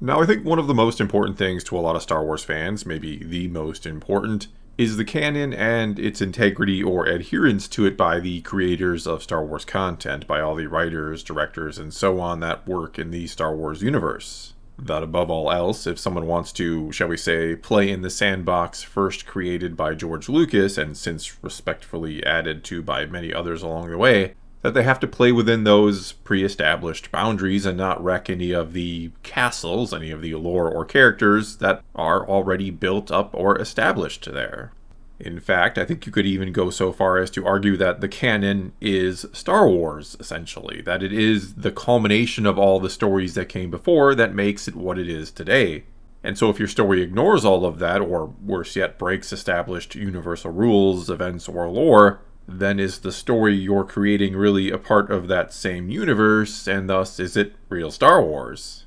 Now, I think one of the most important things to a lot of Star Wars fans, maybe the most important, is the canon and its integrity or adherence to it by the creators of Star Wars content, by all the writers, directors, and so on that work in the Star Wars universe. That above all else, if someone wants to, shall we say, play in the sandbox first created by George Lucas and since respectfully added to by many others along the way, that they have to play within those pre-established boundaries and not wreck any of the castles, any of the lore or characters that are already built up or established there. In fact, I think you could even go so far as to argue that the canon is Star Wars, essentially. That it is the culmination of all the stories that came before that makes it what it is today. And so if your story ignores all of that, or worse yet, breaks established universal rules, events, or lore, then is the story you're creating really a part of that same universe, and thus is it real Star Wars?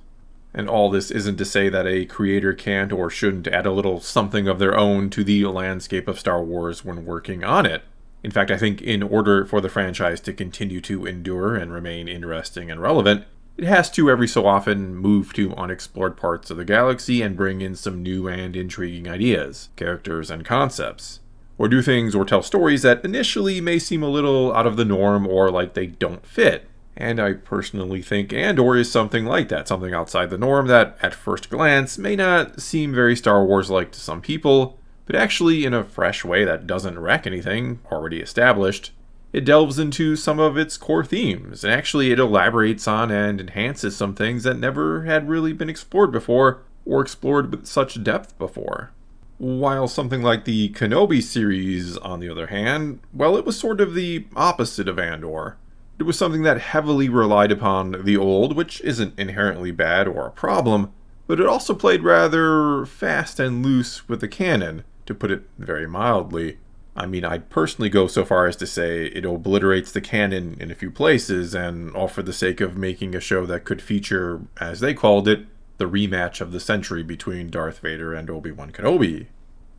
And all this isn't to say that a creator can't or shouldn't add a little something of their own to the landscape of Star Wars when working on it. In fact, I think in order for the franchise to continue to endure and remain interesting and relevant, it has to every so often move to unexplored parts of the galaxy and bring in some new and intriguing ideas, characters, and concepts. Or do things or tell stories that initially may seem a little out of the norm or like they don't fit. And I personally think Andor is something like that, something outside the norm that, at first glance, may not seem very Star Wars-like to some people, but actually in a fresh way that doesn't wreck anything already established. It delves into some of its core themes, and actually it elaborates on and enhances some things that never had really been explored before, or explored with such depth before. While something like the Kenobi series, on the other hand, well, it was sort of the opposite of Andor. It was something that heavily relied upon the old, which isn't inherently bad or a problem, but it also played rather fast and loose with the canon, to put it very mildly. I mean, I'd personally go so far as to say it obliterates the canon in a few places, and all for the sake of making a show that could feature, as they called it, the rematch of the century between Darth Vader and Obi-Wan Kenobi.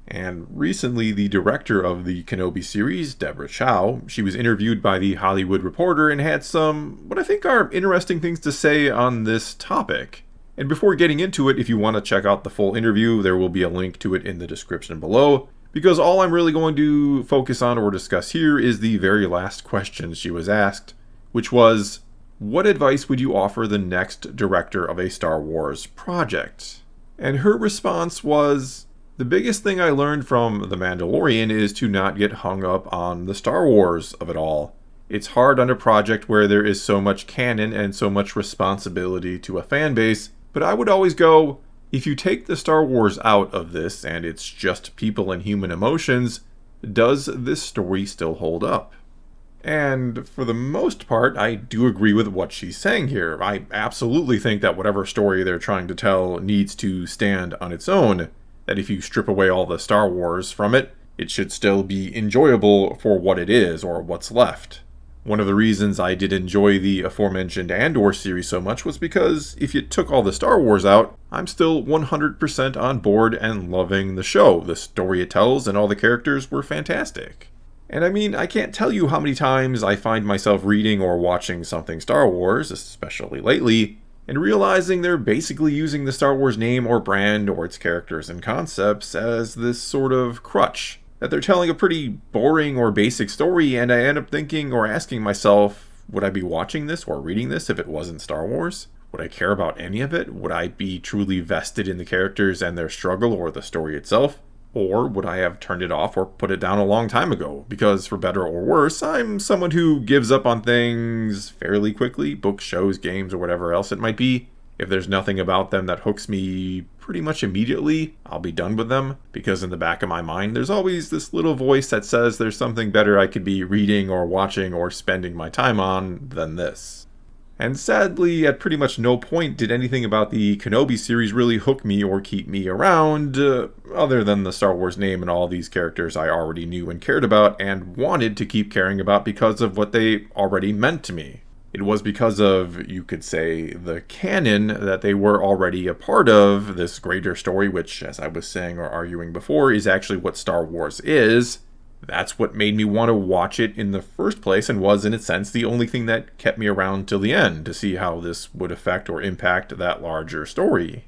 And recently, the director of the Kenobi series, Debra Chow, she was interviewed by The Hollywood Reporter and had some, what I think are interesting things to say on this topic. And before getting into it, if you want to check out the full interview, there will be a link to it in the description below, because all I'm really going to focus on or discuss here is the very last question she was asked, which was, what advice would you offer the next director of a Star Wars project? And her response was, the biggest thing I learned from The Mandalorian is to not get hung up on the Star Wars of it all. It's hard on a project where there is so much canon and so much responsibility to a fan base, but I would always go, if you take the Star Wars out of this and it's just people and human emotions, does this story still hold up? And for the most part, I do agree with what she's saying here. I absolutely think that whatever story they're trying to tell needs to stand on its own. That if you strip away all the Star Wars from it, it should still be enjoyable for what it is, or what's left. One of the reasons I did enjoy the aforementioned Andor series so much was because if you took all the Star Wars out, I'm still 100% on board and loving the show. The story it tells and all the characters were fantastic. And I mean, I can't tell you how many times I find myself reading or watching something Star Wars, especially lately, and realizing they're basically using the Star Wars name or brand or its characters and concepts as this sort of crutch. That they're telling a pretty boring or basic story, and I end up thinking or asking myself, would I be watching this or reading this if it wasn't Star Wars? Would I care about any of it? Would I be truly vested in the characters and their struggle or the story itself? Or would I have turned it off or put it down a long time ago? Because for better or worse, I'm someone who gives up on things fairly quickly, books, shows, games, or whatever else it might be. If there's nothing about them that hooks me pretty much immediately, I'll be done with them. Because in the back of my mind, there's always this little voice that says there's something better I could be reading or watching or spending my time on than this. And sadly, at pretty much no point did anything about the Kenobi series really hook me or keep me around, other than the Star Wars name and all these characters I already knew and cared about and wanted to keep caring about because of what they already meant to me. It was because of, you could say, the canon that they were already a part of, this greater story, which, as I was saying or arguing before, is actually what Star Wars is. That's what made me want to watch it in the first place, and was, in a sense, the only thing that kept me around till the end, to see how this would affect or impact that larger story.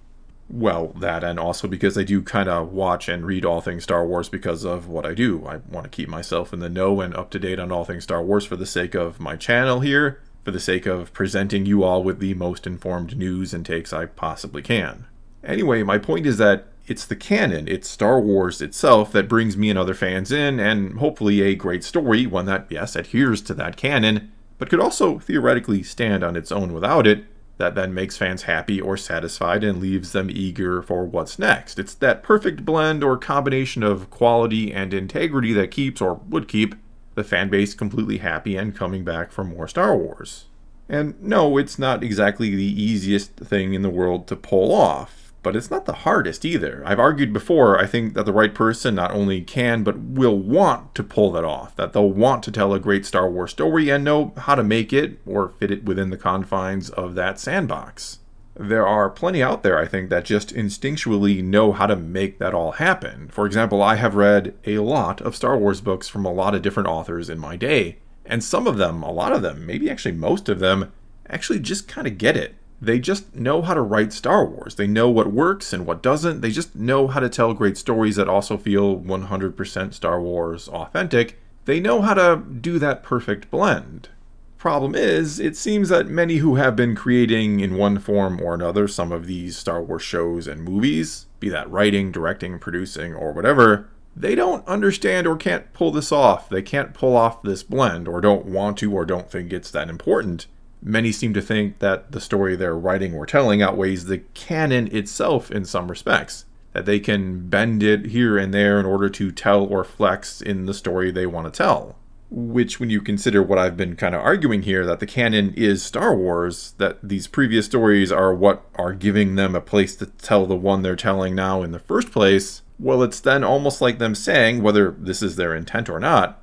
Well, that, and also because I do kind of watch and read all things Star Wars because of what I do. I want to keep myself in the know and up to date on all things Star Wars for the sake of my channel here, for the sake of presenting you all with the most informed news and takes I possibly can. Anyway, my point is that it's the canon, it's Star Wars itself that brings me and other fans in, and hopefully a great story, one that, yes, adheres to that canon, but could also theoretically stand on its own without it, that then makes fans happy or satisfied and leaves them eager for what's next. It's that perfect blend or combination of quality and integrity that keeps, or would keep, the fan base completely happy and coming back for more Star Wars. And no, it's not exactly the easiest thing in the world to pull off, but it's not the hardest either. I've argued before, I think that the right person not only can, but will want to pull that off, that they'll want to tell a great Star Wars story and know how to make it or fit it within the confines of that sandbox. There are plenty out there, I think, that just instinctually know how to make that all happen. For example, I have read a lot of Star Wars books from a lot of different authors in my day, and some of them, a lot of them, maybe actually most of them, actually just kind of get it. They just know how to write Star Wars. They know what works and what doesn't. They just know how to tell great stories that also feel 100% Star Wars authentic. They know how to do that perfect blend. Problem is, it seems that many who have been creating in one form or another some of these Star Wars shows and movies, be that writing, directing, producing, or whatever, they don't understand or can't pull this off. They can't pull off this blend, or don't want to, or don't think it's that important. Many seem to think that the story they're writing or telling outweighs the canon itself in some respects, that they can bend it here and there in order to tell or flex in the story they want to tell. Which, when you consider what I've been kind of arguing here, that the canon is Star Wars, that these previous stories are what are giving them a place to tell the one they're telling now in the first place, well, it's then almost like them saying, whether this is their intent or not,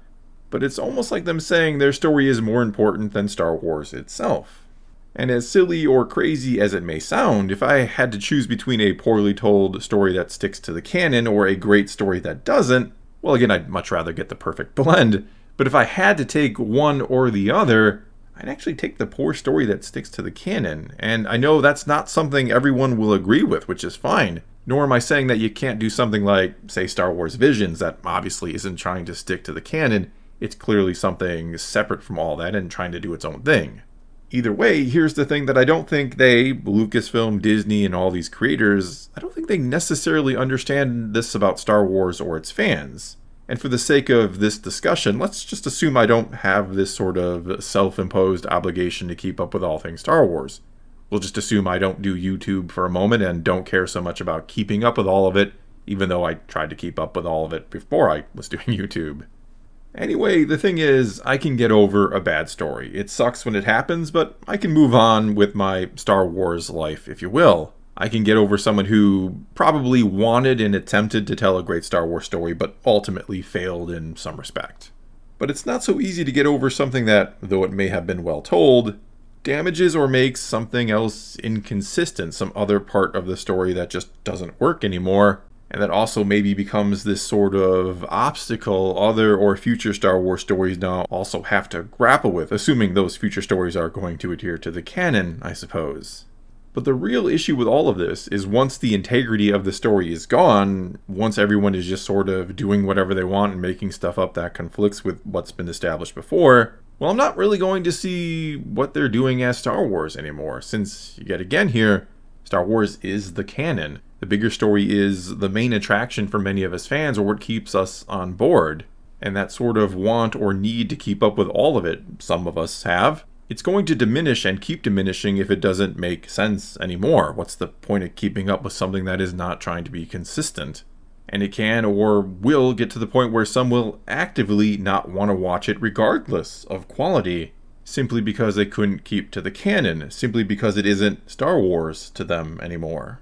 but it's almost like them saying their story is more important than Star Wars itself. And as silly or crazy as it may sound, if I had to choose between a poorly told story that sticks to the canon or a great story that doesn't, well, again, I'd much rather get the perfect blend. But if I had to take one or the other, I'd actually take the poor story that sticks to the canon. And I know that's not something everyone will agree with, which is fine. Nor am I saying that you can't do something like, say, Star Wars Visions, that obviously isn't trying to stick to the canon. It's clearly something separate from all that and trying to do its own thing. Either way, here's the thing that I don't think they, Lucasfilm, Disney, and all these creators, I don't think they necessarily understand this about Star Wars or its fans. And for the sake of this discussion, let's just assume I don't have this sort of self-imposed obligation to keep up with all things Star Wars. We'll just assume I don't do YouTube for a moment and don't care so much about keeping up with all of it, even though I tried to keep up with all of it before I was doing YouTube. Anyway, the thing is, I can get over a bad story. It sucks when it happens, but I can move on with my Star Wars life, if you will. I can get over someone who probably wanted and attempted to tell a great Star Wars story, but ultimately failed in some respect. But it's not so easy to get over something that, though it may have been well told, damages or makes something else inconsistent, some other part of the story that just doesn't work anymore, and that also maybe becomes this sort of obstacle other or future Star Wars stories now also have to grapple with, assuming those future stories are going to adhere to the canon, I suppose. But the real issue with all of this is once the integrity of the story is gone, once everyone is just sort of doing whatever they want and making stuff up that conflicts with what's been established before, well, I'm not really going to see what they're doing as Star Wars anymore, since, yet again here, Star Wars is the canon. The bigger story is the main attraction for many of us fans, or what keeps us on board. And that sort of want or need to keep up with all of it, some of us have, it's going to diminish and keep diminishing if it doesn't make sense anymore. What's the point of keeping up with something that is not trying to be consistent? And it can or will get to the point where some will actively not want to watch it regardless of quality, simply because they couldn't keep to the canon, simply because it isn't Star Wars to them anymore.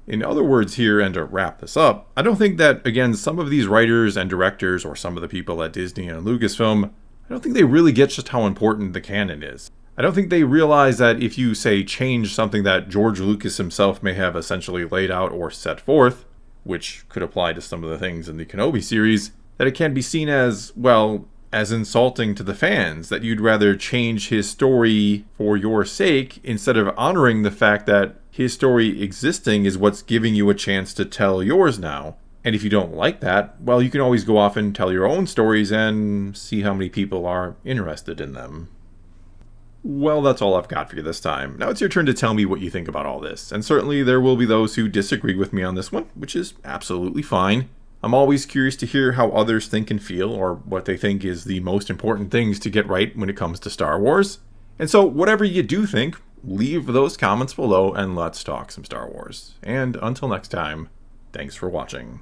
In other words here, and to wrap this up, I don't think that, again, some of these writers and directors, or some of the people at Disney and Lucasfilm, I don't think they really get just how important the canon is. I don't think they realize that if you, say, change something that George Lucas himself may have essentially laid out or set forth, which could apply to some of the things in the Kenobi series, that it can be seen as, well, as insulting to the fans, that you'd rather change his story for your sake instead of honoring the fact that his story existing is what's giving you a chance to tell yours now. And if you don't like that, well, you can always go off and tell your own stories and see how many people are interested in them. Well, that's all I've got for you this time. Now it's your turn to tell me what you think about all this. And certainly there will be those who disagree with me on this one, which is absolutely fine. I'm always curious to hear how others think and feel, or what they think is the most important things to get right when it comes to Star Wars. And so whatever you do think, leave those comments below and let's talk some Star Wars. And until next time, thanks for watching.